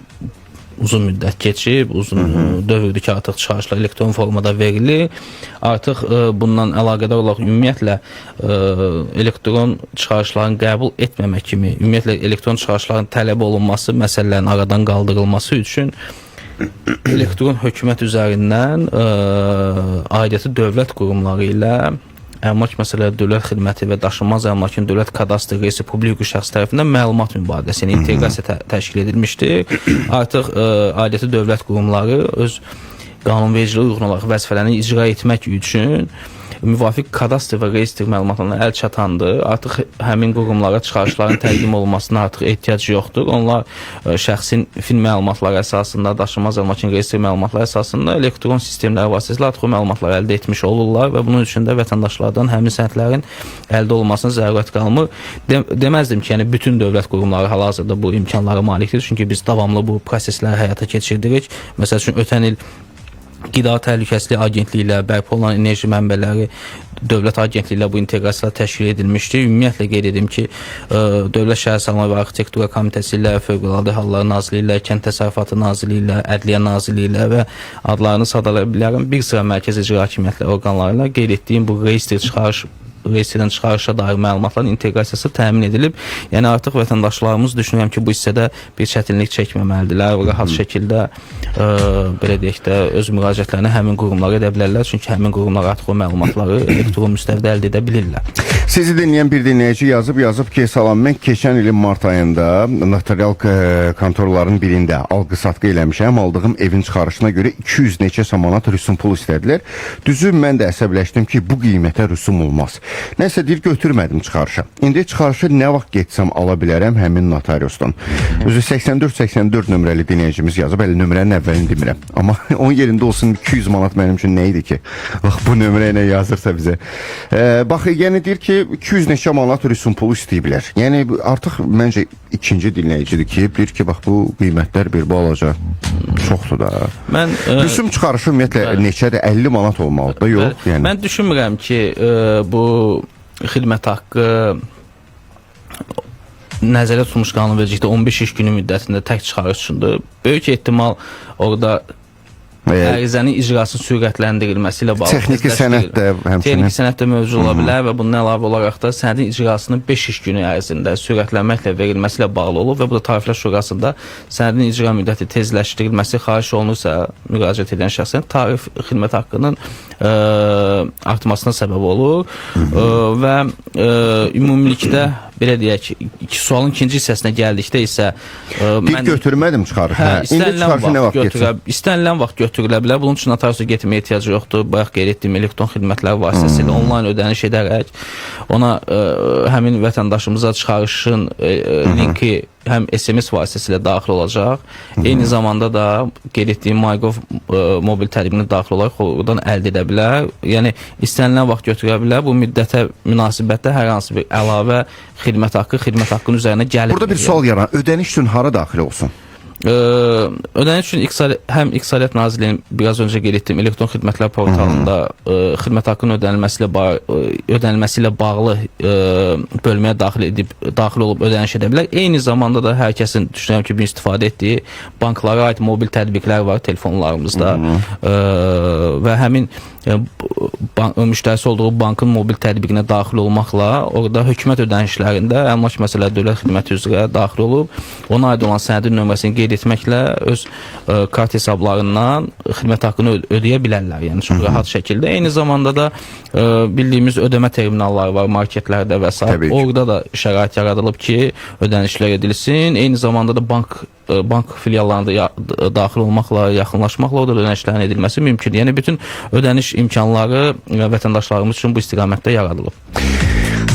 uzun müddət keçib, uzun dövrdür ki, artıq çıxarışlar elektron formada verilir. Artıq bundan əlaqədar olaraq ümumiyyətlə elektron çıxarışların qəbul etməmək kimi, ümumiyyətlə elektron çıxarışların tələb olunması məsələlərin aradan qaldırılması üçün elektron hökumət üzərindən aidiyyatı dövlət qurumları ilə əmlak məsələləri dövlət xidməti və daşınmaz əmlakın dövlət kadastr reysi publik hüquqi şəxs tərəfindən məlumat mübadiləsinin inteqrasiya təşkil edilmişdir. Artıq aidiyyatı dövlət qurumları öz qanunvericiliyə uyğun olaraq vəzifələrini icra etmək üçün müvafiq kadastr və reyestr məlumatlarına əl çatandır. Artıq həmin qurumlara çıxarışların təqdim olunmasına artıq ehtiyac yoxdur. Onlar şəxsin fin məlumatları əsasında, daşınmaz əmlakın reyestr məlumatları əsasında elektron sistemlər vasitəsilə artıq o məlumatları əldə etmiş olurlar və bunun üçün də vətəndaşlardan həmin sənədlərin əldə olunmasına zərurət qalmır. Deməzdim ki, yəni bütün dövlət qurumları hal-hazırda bu imkanlara malikdir. Çünki biz davamlı bu prosesləri həyata keçirdirik. Məsəl üçün ötən il Qida Təhlükəsizliyi Agentliyi ilə bərpa olunan enerji mənbələri Dövlət Agentliyi ilə bu inteqrasiyalar təşkil edilmişdir. Ümumiyyətlə qeyd edim ki, Dövlət Şəhər Salma və Arxitektura Komitəsi ilə, Fövqəladə Hallar Nazirliyi ilə, Kənd Təsərrüfatı Nazirliyi ilə, Ədliyyə Nazirliyi ilə və adlarını sadalaya bilərəm, bir sıra mərkəzi icra hakimiyyətləri orqanları ilə qeyd etdiyim bu reyestrdən çıxarışa dair məlumatların inteqrasiyası təmin edilib. Yəni artıq vətəndaşlarımız düşünürəm ki, bu hissədə bir çətinlik çəkməməlidirlər və rahat şəkildə belə deyək də öz müraciətlərini həmin qurumlara edə bilərlər. Çünki həmin qurumlar artıq o məlumatları elektron müstəvidə əldə edə bilirlər. Sizi dinləyən bir dinləyici yazıb ki, salam, mən keçən ilin mart ayında notarial kontorların birində alqı-satqı eləmişəm. Aldığım evin çıxarışına görə 200 neçə manat rüsum pul istədilər. Düzü mən də əsəbləşdim ki, bu qiymətə rüsum olmaz. Nəsə deyir, götürmədim çıxarışa. İndi çıxarışı nə vaxt getsəm ala bilərəm həmin notariusdan. Özü 84-84 nömrəli dinləyicimiz yazıb, hələ nömrənin əvvəlini demirəm. Amma onun yerində olsun 200 manat mənim üçün nə idi ki? Bax, bu nömrə ilə yazırsa bizə. Bax, yəni deyir ki, 200 neçə manat rüsum pulu istəyiblər. Yəni artıq məncə ikinci dinləyicidir ki, bilir ki, bax, bu qiymətlər bir balaca çoxdur da. Rüsum çıxarışı ümumiyyətlə neçədir? 50 manat olmalıdır da, yox? Mən düşünmürəm ki, bu xidmət haqqı nəzərdə tutulmuş qanunvericilikdə 15 iş günü müddətində tək çıxarış üçündür. Böyük ehtimal orada ərizənin icrasının sürətləndirilməsi ilə bağlı texniki sənəd də həmçinin texniki sənəd də mövcud ola bilər və bundan əlavə olaraq da sənədin icrasının 5 iş günü ərzində sürətlənməklə verilməsi ilə bağlı olur və bu da Tariflər Şurasında sənədin icra müddəti tezləşdirilməsi xahiş olunursa müraciət edən şəxsən tarif xidmət haqqının artmasına səbəb olur və ümumilikdə belə deyək, sualın ikinci hissəsinə gəldikdə isə mən götürmədim çıxarışı. İndi çıxarışı nə vaxt getsin? İstənilən vaxt götürülə bilər. Bunun üçün notariusa getməyə ehtiyac yoxdur. Bayaq qeyd etdiyim elektron xidmətlər vasitəsilə onlayn ödəniş edərək ona həmin vətəndaşımıza çıxarışın linki həm SMS vasitəsilə daxil olacaq. Eyni zamanda da qeyd etdiyim MyGov mobil tətbiqinə daxil olaraq oradan əldə edə bilər. Yəni istənilən vaxt götürə bilər. Bu müddətə münasibətdə hər hansı bir əlavə xidmət haqqının üzərinə gəlir. Burada bir sual yaran, ödəniş üçün hara daxil olsun? Ödəniş üçün həm İqtisadiyyat Nazirliyinin biraz öncə qeyd etdiyim elektron xidmətlər portalında xidmət haqqının ödənilməsi ilə bağlı bölməyə daxil olub ödəniş edə bilər. Eyni zamanda da hər kəsin düşünürəm ki, bir istifadə etdiyi banklara aid mobil tətbiqlər var telefonlarımızda və həmin müştərisi olduğu bankın mobil tətbiqinə daxil olmaqla orada hökumət ödənişlərində əmlak məsələləri dövlət xidməti üzrə daxil olub, ona aid olan sənədin nömrəsini qeyd etməklə öz kart hesablarından xidmət haqqını ödəyə bilərlər. Yəni çox rahat şəkildə. Eyni zamanda da bildiyimiz ödəmə terminalları var marketlərdə və s. Orada da şərait yaradılıb ki, ödənişlər edilsin. Eyni zamanda da bank filiallarında daxil olmaqla, yaxınlaşmaqla orada ödənişlərin edilməsi mümkündür. Yəni bütün ödəniş imkanları vətəndaşlarımız üçün bu istiqamətdə yaradılıb.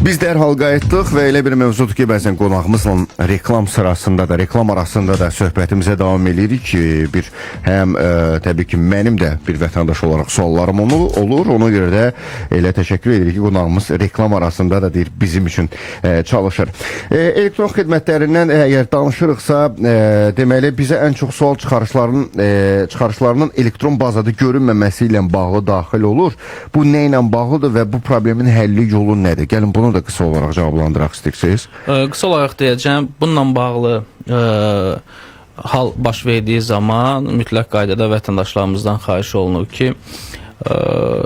Biz dərhal qayıtdıq və elə bir mövzudur ki, bəzən qonağımızla reklam sırasında da, reklam arasında da söhbətimizə davam edirik ki, həm təbii ki, mənim də bir vətəndaş olaraq suallarım olur. Ona görə də elə təşəkkür edirik ki, qonağımız reklam arasında da deyir, bizim üçün çalışır. Elektron xidmətlərindən əgər danışırıqsa, deməli, bizə ən çox sual çıxarışlarının elektron bazada görünməməsi ilə bağlı daxil olur. Bu nə ilə bağlıdır və bu problemin həlli yolu nədir? Gəlin bunu da qısa olaraq cavablandıraq istəyirsiniz. Qısa olaraq deyəcəm, bununla bağlı hal baş verdiyi zaman mütləq qaydada vətəndaşlarımızdan xahiş olunur ki,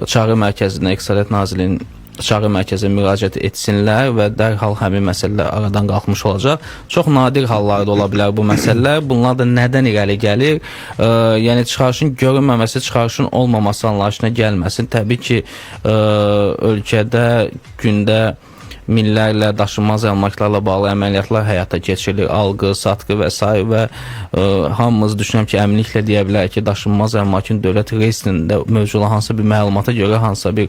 Çağrı Mərkəzinə, İqtisadiyyat Nazirliyinin Çağrı Mərkəzinə müraciət etsinlər və dərhal həmin məsələlər aradan qalxmış olacaq. Çox nadir hallarda ola bilər bu məsələlər. Bunlar da nədən irəli gəlir? Yəni çıxarışın görünməməsi, çıxarışın olmaması anlayışına gəlməsin. Təbii ki, ölkədə gündə minlərlə daşınmaz əmlaklarla bağlı əməliyyatlar həyata keçirilir, alqı, satqı və s. və hamımız düşünürəm ki, əminliklə deyə bilər ki, daşınmaz əmlakın dövlət reyestrində mövcud olan hansısa bir məlumata görə hansısa bir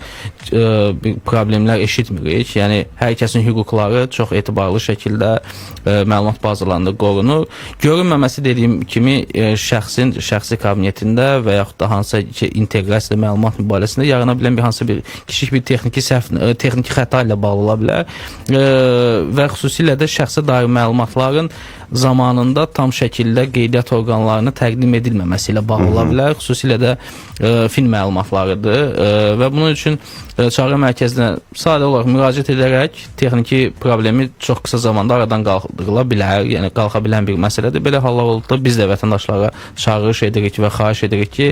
problemlər eşitmirik. Yəni, hər kəsin hüquqları çox etibarlı şəkildə məlumat bazalarında qorunur. Görünməməsi dediyim kimi, şəxsin şəxsi kabinetində və yaxud da hansısa ki, inteqrasiya məlumat mübarəsində yarana bilən hansısa bir kiçik bir texniki xəta ilə bağlı ola bilər. Və xüsusilə də şəxsə dair məlumatların zamanında tam şəkildə qeydiyyat orqanlarına təqdim edilməməsi ilə bağlı ola bilər. Xüsusilə də fin məlumatlarıdır və bunun üçün Çağrı Mərkəzinə sadə olaraq müraciət edərək texniki problemi çox qısa zamanda aradan qaldırıla bilər, yəni qalxa bilən bir məsələdir. Belə hallar olduqda biz də vətəndaşlara çağırış edirik və xahiş edirik ki,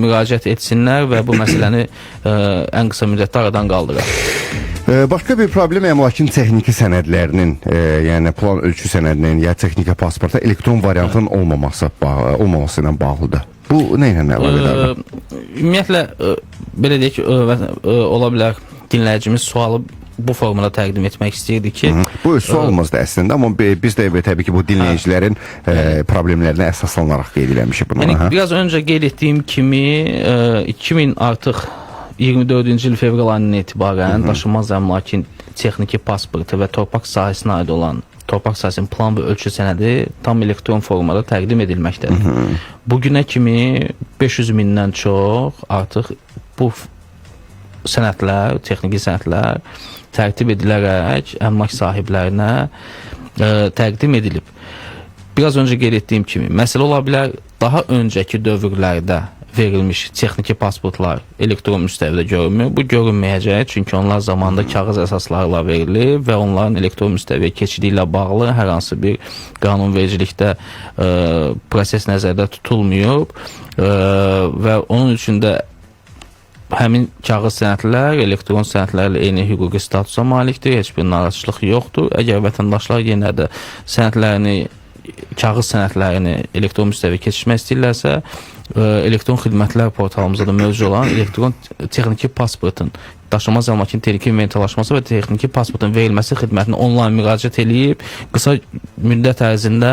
müraciət etsinlər və bu məsələni ən qısa müddətdə aradan qaldıraq. Başqa bir problem əmlakın texniki sənədlərinin, yəni plan ölçü sənədinin ya texniki pasporta elektron variantın olmaması ilə bağlıdır. Bu nə ilə əlaqədardır? Ümumiyyətlə, belə deyək ki, ola bilər dinləyicimiz sualı bu formada təqdim etmək istəyirdi ki... Bu sualımızdır əslində, amma biz də təbii ki, bu dinləyicilərin problemlərinə əsaslanaraq qeyd eləmişik bunu. Yəni, biraz öncə qeyd etdiyim kimi, 2000 artıq 24-cü il fevral ayından etibarən daşınmaz əmlakın texniki pasportu və torpaq sahisinə aid olan torpaq sahəsinin plan və ölçü sənədi tam elektron formada təqdim edilməkdədir. Bugünə kimi 500 mindən çox artıq bu sənədlər, texniki sənədlər tərtib edilərək əmlak sahiblərinə təqdim edilib. Biraz öncə qeyd etdiyim kimi, məsələ ola bilər daha öncəki dövrlərdə verilmiş texniki pasportlar elektron müstəvidə görünmür. Bu görünməyəcək, çünki onlar zamanında kağız əsaslarla verilir və onların elektron müstəviyə keçidi ilə bağlı hər hansı bir qanunvericilikdə proses nəzərdə tutulmuyub və onun üçün də həmin kağız sənədlər elektron sənədlərlə eyni hüquqi statusa malikdir, heç bir narazıçılıq yoxdur. Əgər vətəndaşlar yenə də kağız sənədlərini elektron müstəviyə keçirmək istəyirlərsə, elektron xidmətlər portalımızda da mövcud olan elektron texniki pasportun daşınmaz əmlakın texniki inventarilaşması və texniki pasportun verilməsi xidmətinə onlayn müraciət edib qısa müddət ərzində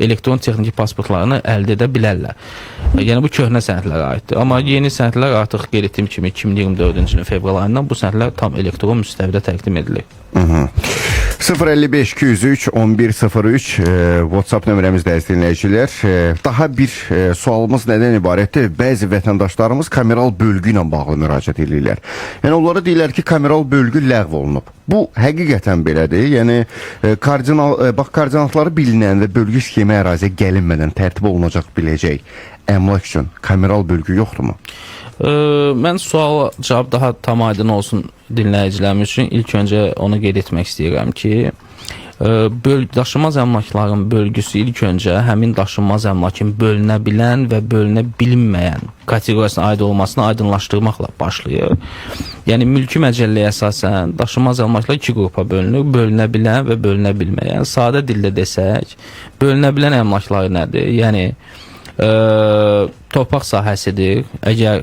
elektron texniki pasportlarını əldə edə bilərlər. Yəni bu köhnə sənədlərə aiddir. Amma yeni sənədlər artıq qeyd etdiyim kimi 2024-cü ilin fevral ayından bu sənədlər tam elektron müstəvidə təqdim edilir. 055 203 1103 WhatsApp nömrəmizdə əziz dinləyicilər. Daha bir sualımız nədən ibarətdir? Bəzi vətəndaşlarımız kameral bölgü ilə bağlı müraciət edirlər. Yəni onlara deyirlər ki, kameral bölgü ləğv olunub. Bu həqiqətən belədir. Yəni koordinatları bilinən və bölgü sxemi əraziyə gəlinmədən tərtib olunacaq biləcək əmlak üçün kameral bölgü yoxdurmu? Mən suala cavab daha tam aydın olsun dinləyicilərimiz üçün ilk öncə onu qeyd etmək istəyirəm ki, daşınmaz əmlakların bölgüsü ilk öncə həmin daşınmaz əmlakın bölünə bilən və bölünə bilinməyən kateqoriyasına aid olmasını aydınlaşdırmaqla başlayır. Yəni, mülki məcəlləyə əsasən daşınmaz əmlaklar iki qrupa bölünür, bölünə bilən və bölünə bilməyən. Sadə dildə desək, bölünə bilən əmlaklar nədir? Yəni, torpaq sahəsidir. Əgər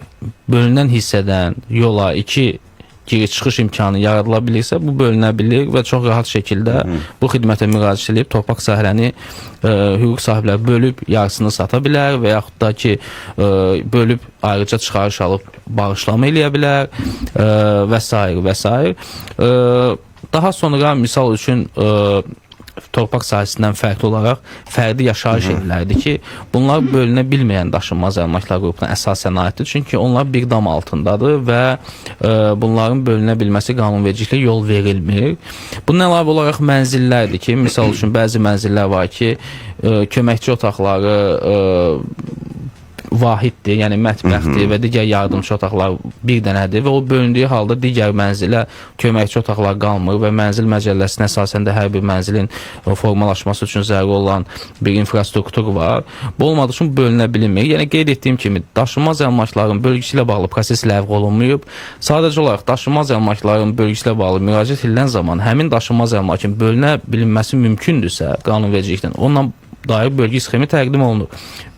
bölünən hissədən yola iki giriş-çıxış imkanı yaradıla bilirsə, bu bölünə bilir və çox rahat şəkildə bu xidmətə müraciət edib torpaq sahəni hüquq sahibləri bölüb yarısını sata bilər və yaxud da ki, bölüb ayrıca çıxarış alıb bağışlama eləyə bilər və s. və s. Daha sonra misal üçün torpaq sahəsindən fərqli olaraq fərdi yaşayış evləridir ki, bunlar bölünə bilməyən daşınmaz əmlaklar qrupuna əsasən aiddir. Çünki onlar bir dam altındadır və bunların bölünə bilməsi qanunvericiliklə yol verilmir. Bunun əlavə olaraq mənzillərdir ki, misal üçün bəzi mənzillər var ki, köməkçi otaqları vahiddir, yəni mətbəxdir və digər yardımçı otaqlar bir dənədir və o bölündüyü halda digər mənzilə köməkçi otaqlar qalmır və mənzil məcəlləsinə əsasən də hər bir mənzilin formalaşması üçün zəruri olan bir infrastruktur var. Bu olmadığı üçün bölünə bilinmir. Yəni qeyd etdiyim kimi daşınmaz əmlakların bölgüsü ilə bağlı proses ləğv olunmayıb. Sadəcə olaraq daşınmaz əmlakların bölgüsü ilə bağlı müraciət edilən zaman həmin daşınmaz əmlakın bölünə bilinməsi mümkündürsə qanunvericilikdən onunla dair bölgü sxemi təqdim olunur.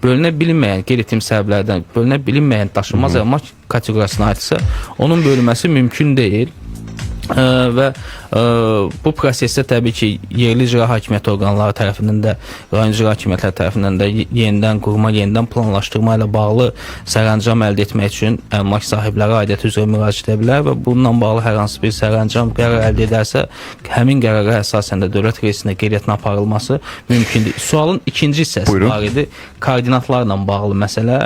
Bölünə bilinməyən, qeyd etdiyim səbəblərdən bölünə bilinməyən daşınmaz əmlak kateqoriyasına aidsə, onun bölünməsi mümkün deyil. Və bu prosesdə təbii ki, yerli icra hakimiyyəti orqanları tərəfindən də, rayon icra hakimiyyətləri tərəfindən də yenidən qurma, yenidən planlaşdırma ilə bağlı sərəncam əldə etmək üçün əmlak sahibləri aidiyyəti üzrə müraciət edə bilər və bununla bağlı hər hansı bir sərəncam qərar əldə edərsə, həmin qərara əsasən də dövlət reyestrində qeydiyyatın aparılması mümkündür. Sualın ikinci hissəsi var idi, koordinatlarla bağlı məsələ.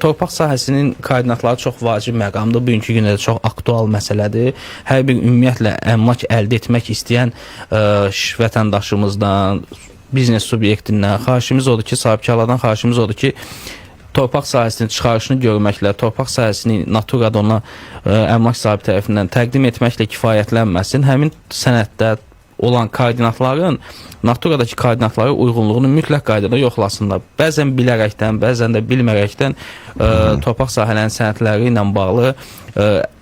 Torpaq sahəsinin koordinatları çox vacib məqamdır, bugünkü gündə də çox aktual məsələdir. Hər bir ümumiyyətlə əmlak əldə etmək istəyən vətəndaşımızdan, biznes subyektindən xahişimiz odur ki, sahibkarlardan xahişimiz odur ki, torpaq sahəsinin çıxarışını görməklə, torpaq sahəsini naturada ona əmlak sahibi tərəfindən təqdim etməklə kifayətlənməsin. Həmin sənəddə olan koordinatların naturadakı koordinatlara uyğunluğunu mütləq qaydada yoxlasınlar. Bəzən bilərəkdən, bəzən də bilmərəkdən torpaq sahələrinin sənədləri ilə bağlı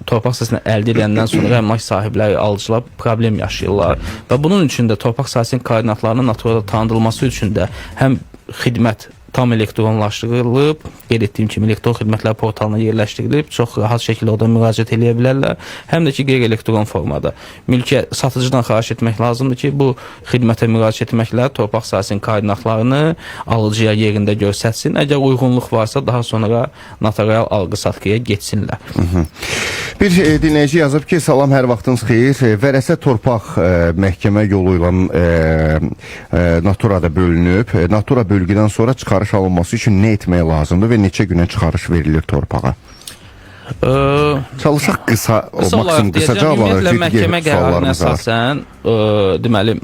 torpaq sahəsini əldə edəndən sonra əmlak sahibləri, alıcılar problem yaşayırlar və bunun üçün də torpaq sahəsinin koordinatlarının naturada tanıdılması üçün də həm xidmət tam elektronlaşdırılıb, qeyd etdiyim kimi elektron xidmətlər portalına yerləşdirilib, çox rahat şəkildə orada müraciət edə bilərlər. Həm də ki, qeyri-elektron formada. Satıcıdan xahiş etmək lazımdır ki, bu xidmətə müraciət etməklə torpaq sahəsinin koordinatlarını alıcıya yerində göstərsin. Əgər uyğunluq varsa, daha sonra notarial alqı-satqıya geçsinlər. Bir dinləyici yazıb ki, salam, hər vaxtınız xeyir. Vərəsə torpaq məhkəmə yolu ilə naturada bölünüb. Natura bölgüdən sonra çıxarış alınması üçün nə etmək lazımdır və neçə günə çıxarış verilir torpağa? Çalışaq qısa, maksimum qısa cavablanır. Məhkəmə qərarına əsasən, deməli,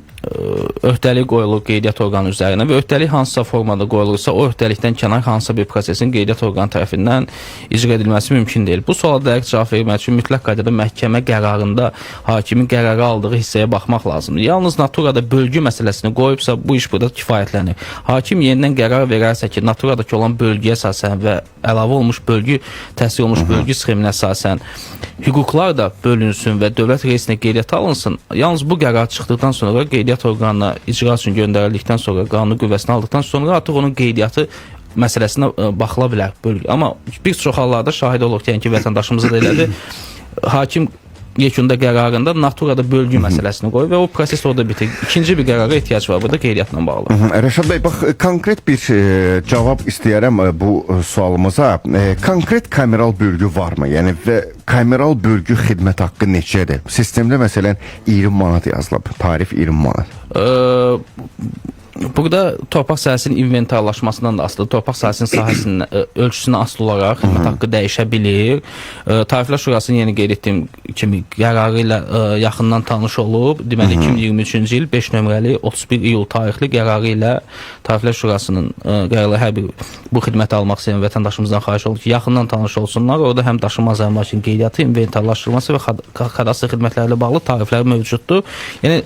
öhdəlik qoyulur qeydiyyat orqanı üzərinə və öhdəlik hansısa formada qoyulursa, o öhdəlikdən kənar hansısa bir prosesin qeydiyyat orqanı tərəfindən icra edilməsi mümkün deyil. Bu suala dəqiq cavab vermək üçün mütləq qaydada məhkəmə qərarında hakimin qərarı aldığı hissəyə baxmaq lazımdır. Yalnız naturada bölgü məsələsini qoyubsa, bu iş burada kifayətlənir. Hakim yenidən qərar verərsə ki, naturadakı olan bölgüyə əsasən və əlavə olmuş bölgü, təhsil olmuş bölgü sxeminə əsasən hüquqlar da bölünsün və dövlət reyestrində qeydiyyata alınsın. Yalnız bu qərar çıxdıqdan sonra qeydiyyat orqanına icra üçün göndərildikdən sonra, qanun qüvvəsini aldıqdan sonra artıq onun qeydiyyatı məsələsinə baxıla bilər bölgü. Amma bir çox hallarda şahid oluq ki, vətəndaşımıza da elədi, hakim yekunda qərarında naturada bölgü məsələsini qoyur və o proses orada bitir. İkinci bir qərara ehtiyac var burada qeydiyyatla bağlı. Rəşad bəy, bax, konkret bir cavab istəyərəm bu sualımıza. Konkret kameral bölgü varmı? Yəni və kameral bölgü xidmət haqqı neçədir? Sistemdə məsələn 20 manat yazılıb, tarif 20 manat. Burada torpaq sahəsinin inventarlaşmasından da asılıdır. Torpaq sahəsinin ölçüsünə asılı olaraq xidmət haqqı dəyişə bilir. Tariflər Şurasının yeni qeyd etdiyim kimi qərarı ilə yaxından tanış olub. Deməli 2023-cü il 5 nömrəli 31 iyul tarixli qərarı ilə Tariflər Şurasının qərarı hər bir bu xidməti almaq istəyən vətəndaşımızdan xahiş olub ki, yaxından tanış olsunlar. Orada həm daşınmaz əmlakın qeydiyyatı, inventarlaşdırılması və kadastr xidmətləri ilə bağlı tariflər mövcuddur. Yəni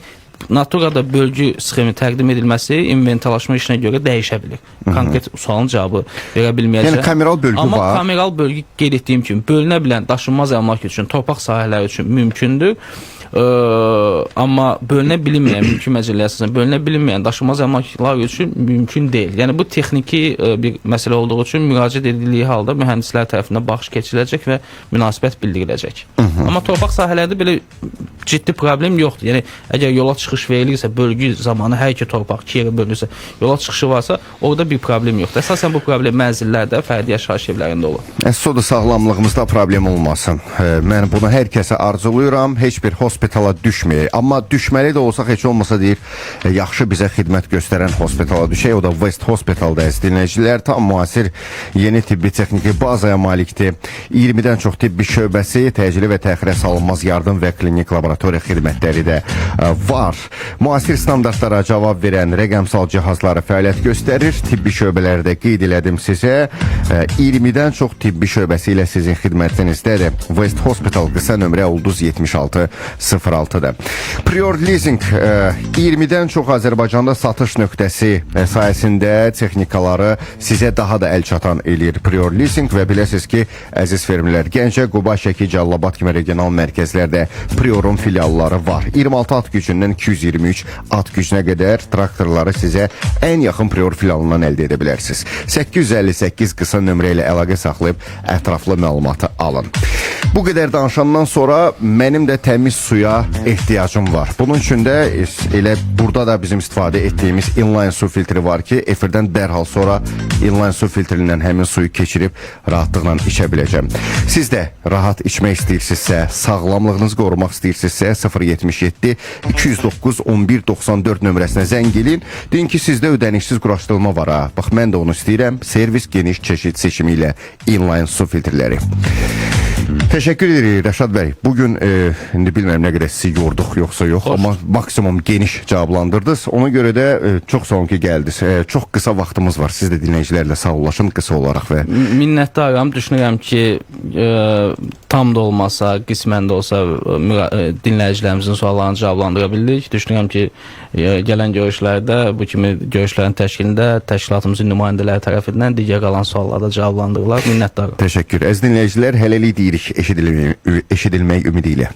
naturada bölgü sxemi təqdim edilməsi inventarlaşma işinə görə dəyişə bilir. Konkret sualın cavabı verə bilməyəcək. Yəni kameral bölgü var. Amma kameral bölgü qeyd etdiyim kimi bölünə bilən daşınmaz əmlak üçün, torpaq sahələri üçün mümkündür. Amma bölünə bilinməyən, mümkün məcəlləyə əsasən bölünə bilinməyən daşınmaz əmlaklar üçün mümkün deyil. Yəni bu texniki bir məsələ olduğu üçün müraciət edildiyi halda mühəndislər tərəfindən baxış keçiriləcək və münasibət bildiriləcək. Amma torpaq sahələrdə belə ciddi problem yoxdur. Yəni əgər yola çıxış verilirsə, bölgü zamanı hər iki torpaq iki yerə bölünürsə, yola çıxışı varsa, orada bir problem yoxdur. Əsasən bu problem mənzillərdə, fərdi yaşayış evlərində olur. Soda sağlamlığımızda problem olmasın. Mən bunu hər kəsə arzuluyuram. Heç bir hospitala düşməyək. Amma düşməli də olsaq heç olmasa deyir, yaxşı bizə xidmət göstərən hospitala düşək. O da West Hospital'da əziz dinləyicilər. Tam müasir yeni tibbi texniki bazaya malikdir. 20-dən çox tibbi şöbəsi, təcili və təxirə salınmaz yardım və klinik laboratoriya xidmətləri də var. Müasir standartlara cavab verən rəqəmsal cihazları fəaliyyət göstərir. Tibbi şöbələrdə qeyd elədim sizə. 20-dən çox tibbi şöbəsi ilə sizin xidmətinizdədir. West Hospital qısa nömrə ulduz 7606-dır. Prior Leasing 20-dən çox Azərbaycanda satış nöqtəsi sayəsində texnikaları sizə daha da əl çatan eləyir Prior Leasing və biləsiniz ki, əziz fermlər, Gəncə, Quba, Şəki, Cəlilabad kimi regional mərkəzlərdə Priorun filialları var. 26 at gücündən 223 at gücünə qədər traktorları sizə ən yaxın Prior filialından əldə edə bilərsiniz. 858 qısa nömrə ilə əlaqə saxlayıb ətraflı məlumatı alın. Bu qədər danışandan sonra mənim də təmiz suya ehtiyacım var. Bunun üçün də elə burada da bizim istifadə etdiyimiz inline su filtri var ki, efirdən dərhal sonra inline su filtrindən həmin suyu keçirib rahatlıqla içə biləcəm. Siz də rahat içmək istəyirsinizsə, sağlamlığınızı qorumaq istəyirsinizsə 077 209 1194 nömrəsinə zəng edin. Deyin ki, sizdə ödənişsiz quraşdırılma var ha. Bax, mən də onu istəyirəm. Servis geniş çeşid seçimi ilə inline su filtrləri. Teşekkür ederim Rəşad bəy. Bugün indi bilmirəm nə qədər sizi yorduq yoxsa yox, amma maksimum geniş cavablandırdınız. Ona görə də çox sağ olun ki, gəldiniz. Çox qısa vaxtımız var. Siz də dinləyicilərlə sağollaşın qısa olaraq və minnətdaram. Düşünürəm ki, tam da olmasa, qismən də olsa dinləyicilərimizin suallarını cavablandıra bildik. Düşünürəm ki, gələn görüşlərdə bu kimi görüşlərin təşkilində təşkilatımızın nümayəndələri tərəfindən digər qalan suallarda cavablandırırlar. Minnətdaram. Təşəkkür. Əziz dinləyicilər, hələlik deyirik eşidilmək ümidi ilə.